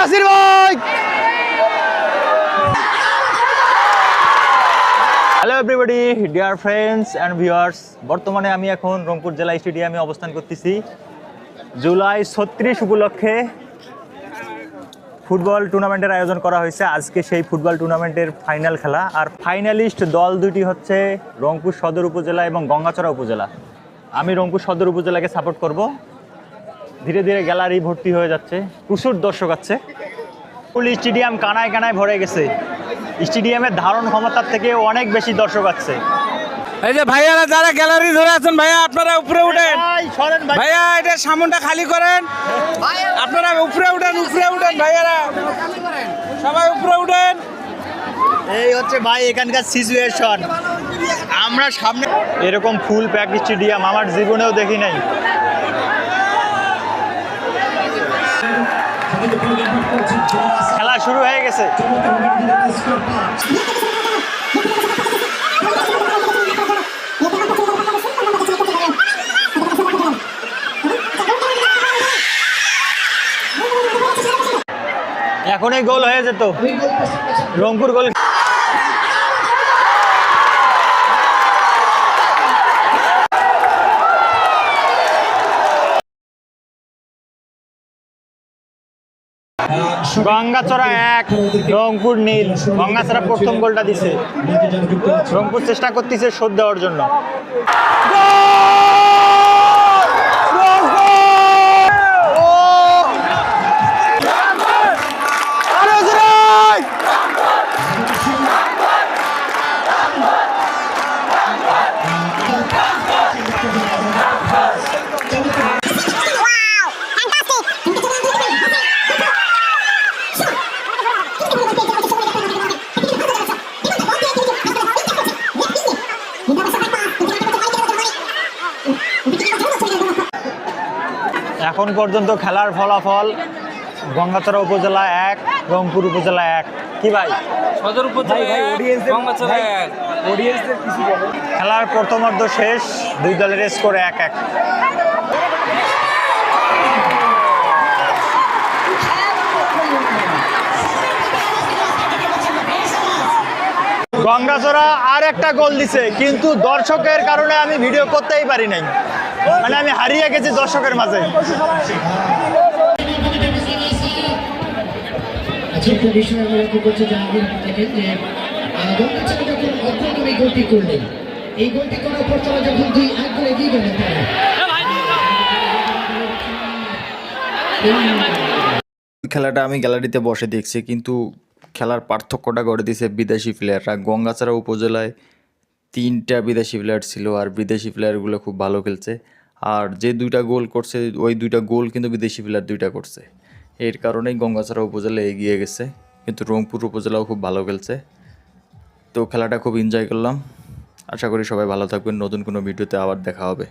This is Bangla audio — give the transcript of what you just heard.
নাসির ভাই। Hello everybody, dear friends and viewers. বর্তমানে আমি এখন রংপুর জেলা স্টেডিয়ামে অবস্থান করতেছি। জুলাই 36 উপলক্ষে ফুটবল টুর্নামেন্টের আয়োজন করা হয়েছে। আজকে সেই ফুটবল টুর্নামেন্টের ফাইনাল খেলা, আর ফাইনালিস্ট দল দুটি হচ্ছে রংপুর সদর উপজেলা এবং গঙ্গাচড়া উপজেলা। আমি রংপুর সদর উপজেলাকে সাপোর্ট করব। ধীরে ধীরে গ্যালারি ভর্তি হয়ে যাচ্ছে, প্রচুর দর্শক আছে। ফুল স্টেডিয়াম কানায় কানায় ভরে গেছে। স্টেডিয়ামের ধারণ ক্ষমতার থেকে অনেক বেশি দর্শক আছে। এই যে ভাইয়ারা যারা গ্যালারি ধরে আছেন, ভাইয়া আপনারা উপরে উঠেন। ভাইয়া এটা সামনটা খালি করেন, আপনারা উপরে উঠেন ভাইয়ারা সবাই উপরে উঠেন। এই হচ্ছে ভাই এখানকার সিচুয়েশন। আমরা সামনে এরকম ফুল প্যাক স্টেডিয়াম আমার জীবনেও দেখি নাই। খেলা শুরু হয়ে গেছে। এখনই গোল হয়ে যেত, রংপুর গোল। গঙ্গাচড়া 1, রংপুর নীল। গঙ্গাচড়া প্রথম গোলটা দিছে। রংপুর চেষ্টা করতেছে শোধ দেওয়ার জন্য। এখন পর্যন্ত খেলার ফলাফল গঙ্গাচড়া উপজেলা 1, রংপুর উপজেলা 1। কি ভাই? সদর উপজেলা গঙ্গাচড়া 1। খেলার প্রথমার্ধ শেষ, দুই দলের স্কোর 1-1। গঙ্গাচড়া আর একটা গোল দিছে, কিন্তু দর্শকের কারণে আমি ভিডিও করতেই পারি নাই। মানে আমি হারিয়ে গেছি দর্শকের মাঝে। খেলাটা আমি গ্যালারিতে বসে দেখছি, কিন্তু খেলার পার্থক্যটা করে দিয়েছে বিদেশি প্লেয়াররা। গঙ্গাচড়া উপজেলায় 3টা বিদেশি প্লেয়ার ছিল, আর বিদেশি প্লেয়ারগুলো খুব ভালো খেলছে। আর যে 2টা গোল করছে, ওই 2টা গোল কিন্তু বিদেশি প্লেয়ার 2টা করছে। এর কারণেই গঙ্গাচড়া উপজেলা এগিয়ে গেছে, কিন্তু রংপুর উপজেলাও খুব ভালো খেলছে। তো খেলাটা খুব এনজয় করলাম। আশা করি সবাই ভালো থাকবেন। নতুন কোনো ভিডিওতে আবার দেখা হবে।